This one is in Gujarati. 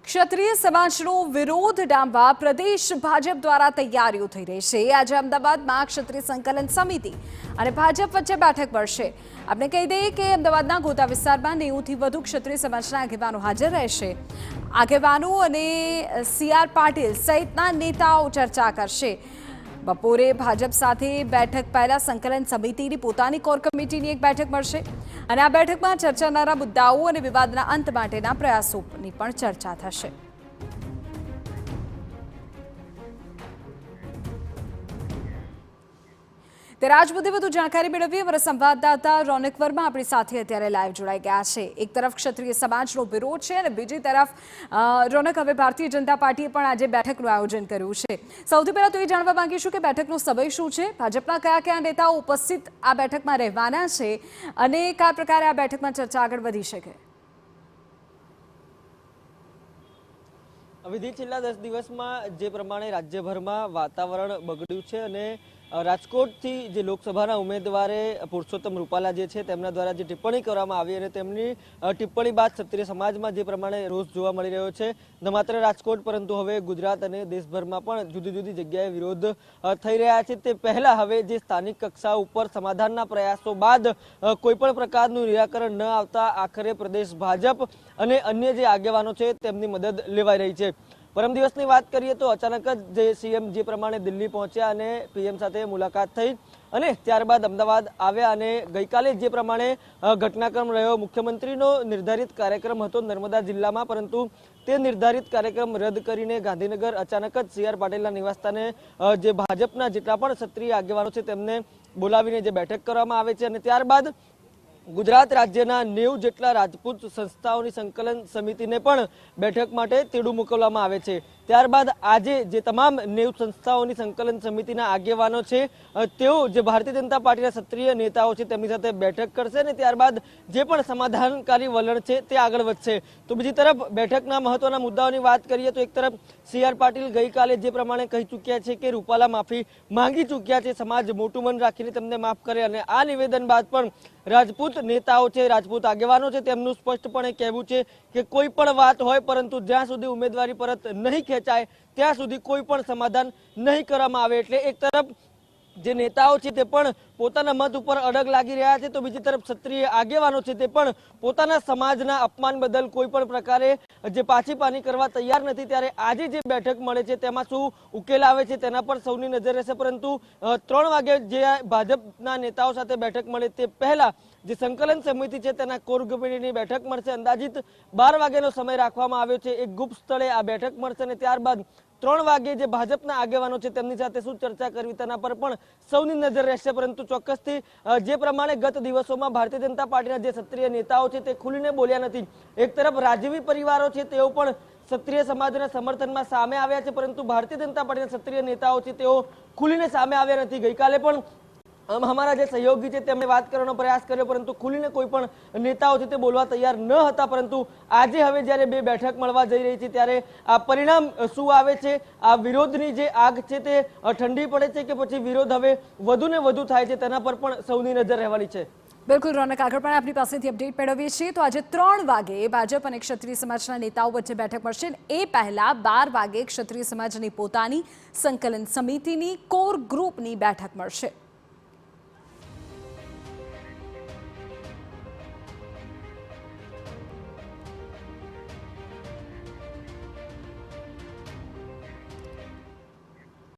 ક્ષત્રિય સમાજનો વિરોધ ડામવા પ્રદેશ ભાજપ દ્વારા તૈયારીઓ થઈ રહી છે। આજે અમદાવાદમાં ક્ષત્રિય સંકલન સમિતિ અને ભાજપ વચ્ચે બેઠક મળશે। આપણે કહી દઈએ કે અમદાવાદના ગોતા વિસ્તારમાં 90થી વધુ ક્ષત્રિય સમાજના આગેવાનો હાજર રહેશે। આગેવાનો અને સીઆર પાટીલ સહિતના નેતાઓ ચર્ચા કરશે। બપોરે ભાજપ સાથે બેઠક પહેલા સંકલન સમિતિની પોતાની કોર કમિટીની એક બેઠક મળશે અને આ બેઠકમાં ચર્ચાનારા મુદ્દાઓ અને વિવાદના અંત માટેના પ્રયાસોની પણ ચર્ચા થશે। ત્યારે આજ મુદ્દે વધુ જાણકારી મેળવીએ અમારા સંવાદદાતા રોનક વર્મા આપણી સાથે અત્યારે લાઈવ જોડાઈ ગયા છે। એક તરફ ક્ષત્રિય સમાજનો વિરોધ છે અને બીજી તરફ રોનક હવે ભારતીય જનતા પાર્ટીએ પણ આજે બેઠકનું આયોજન કર્યું છે। સૌથી પહેલા તો એ જાણવા માંગીશું કે બેઠકનો સમય શું છે, ભાજપના કયા કયા નેતાઓ ઉપસ્થિત આ બેઠકમાં રહેવાના છે અને કયા પ્રકારે આ બેઠકમાં ચર્ચા આગળ વધી શકે। વિધિ છેલ્લા 10 દિવસમાં જે પ્રમાણે રાજ્યભરમાં વાતાવરણ બગડ્યું છે અને રાજકોટથી જે લોકસભાના ઉમેદવારે પુરુષોત્તમ રૂપાલા જે છે તેમના દ્વારા જે ટિપ્પણી કરવામાં આવી અને તેમની ટિપ્પણી બાદ ક્ષત્રિય સમાજમાં જે પ્રમાણે રોષ જોવા મળી રહ્યો છે, ન માત્ર રાજકોટ પરંતુ હવે ગુજરાત અને દેશભરમાં પણ જુદી જુદી જગ્યાએ વિરોધ થઈ રહ્યા છે। તે પહેલા હવે જે સ્થાનિક કક્ષા ઉપર સમાધાનના પ્રયાસો બાદ કોઈ પણ પ્રકારનું નિરાકરણ ન આવતા આખરે પ્રદેશ ભાજપ અને અન્ય જે આગેવાનો છે તેમની મદદ લેવાઈ રહી છે। પરમ દિવસની વાત કરીએ તો અચાનક જ જે સીએમ જે પ્રમાણે દિલ્હી પહોંચ્યા અને પીએમ સાથે મુલાકાત થઈ અને ત્યારબાદ અમદાવાદ આવ્યા અને ગઈકાલે જે પ્રમાણે ઘટનાક્રમ રહ્યો, મુખ્યમંત્રીનો નિર્ધારિત કાર્યક્રમ હતો નર્મદા જિલ્લામાં, પરંતુ તે નિર્ધારિત કાર્યક્રમ રદ કરીને ગાંધીનગર અચાનક જ સીઆર પાટીલના નિવાસસ્થાને જે ભાજપના જેટલા પણ ક્ષત્રિય આગેવાનો છે તેમને બોલાવીને જે બેઠક કરવામાં આવે છે અને ત્યારબાદ ગુજરાત રાજ્યના 90 જેટલા રાજપૂત સંસ્થાઓની સંકલન સમિતિને પણ બેઠક માટે તેડું મોકલવામાં આવે છે। ત્યારબાદ આજે જે તમામ 90 સંસ્થાઓની સંકલન સમિતિના આગેવાનો છે તેઓ જે ભારતીય જનતા પાર્ટીના ક્ષત્રિય નેતાઓ છે તેમની સાથે બેઠક કરશે અને ત્યારબાદ જે પણ સમાધાનકારી વલણ છે તે આગળ વધશે। તો બીજી તરફ બેઠકના મહત્વના મુદ્દાઓની વાત કરીએ તો એક તરફ સીઆર પાટીલ ગઈકાલે જે પ્રમાણે કહી ચૂક્યા છે કે રૂપાલા માફી માંગી ચૂક્યા છે, સમાજ મોટું મન રાખીને તેમને માફ કરે અને આ નિવેદન બાદ પણ રાજપૂત નેતાઓ છે, રાજપૂત આગેવાનો છે તેમનું સ્પષ્ટપણે કહેવું છે કે કોઈ પણ વાત હોય પરંતુ જ્યાં સુધી ઉમેદવારી પરત નહીં ખેંચાય ત્યાં સુધી કોઈ પણ સમાધાન નહીં કરવામાં આવે। એટલે એક તરફ જે નેતાઓ છે તે પણ પોતાના મત ઉપર અડગ લાગી રહ્યા છે તો બીજી તરફ ક્ષત્રિય આગેવાનો છે તે પણ પોતાના સમાજના અપમાન બદલ કોઈ પણ પ્રકારે જે પાછી પાની કરવા તૈયાર નથી। ત્યારે આજે જે બેઠક મળે છે તેમાં શું ઉકેલ આવે છે તેના પર સૌની નજર રહેશે, પરંતુ 3 વાગે જે ભાજપના નેતાઓ સાથે બેઠક મળે તે પહેલા જે સંકલન સમિતિ છે તેના કોર કમિટીની બેઠક મળશે। અંદાજિત 12 વાગ્યાનો સમય રાખવામાં આવ્યો છે। એક ગુપ્ત સ્થળે આ બેઠક મળશે અને ત્યારબાદ 3 વાગે જે ભાજપના આગેવાનો છે તેમની સાથે શું ચર્ચા કરવી તેના પર પણ સૌની નજર રહેશે। પરંતુ ચોક્કસથી જે પ્રમાણે ગત દિવસોમાં ભારતીય જનતા પાર્ટીના જે ક્ષત્રિય નેતાઓ છે તે ખુલીને બોલ્યા નથી। એક તરફ રાજવી પરિવારો છે તેઓ પણ ક્ષત્રિય સમાજના સમર્થનમાં સામે આવ્યા છે, પરંતુ ભારતીય જનતા પાર્ટીના ક્ષત્રિય નેતાઓ છે તેઓ ખુલીને સામે આવ્યા નથી। ગઈકાલે પણ અમારા જે સહયોગી છે તેમણે વાત કરવાનો પ્રયાસ કર્યો પરંતુ ખુલીને કોઈ પણ નેતાઓ છે તે બોલવા તૈયાર ન હતા। પરંતુ આજે હવે જ્યારે બે બેઠક મળવા જઈ રહી છે ત્યારે આ પરિણામ શું આવે છે, આ વિરોધની જે આગ છે તે ઠંડી પડે છે કે પછી વિરોધ હવે વધુ ને વધુ થાય છે તેના પર પણ સૌની નજર રહેવાની છે। બિલકુલ રોનક, આગળ પણ આપણી પાસેથી અપડેટ મેળવીએ છીએ તો આજે 3 વાગે ભાજપ અને ક્ષત્રિય સમાજના નેતાઓ વચ્ચે બેઠક મળશે। એ પહેલા 12 વાગે ક્ષત્રિય સમાજની પોતાની સંકલન સમિતિની કોર ગ્રુપની બેઠક મળશે।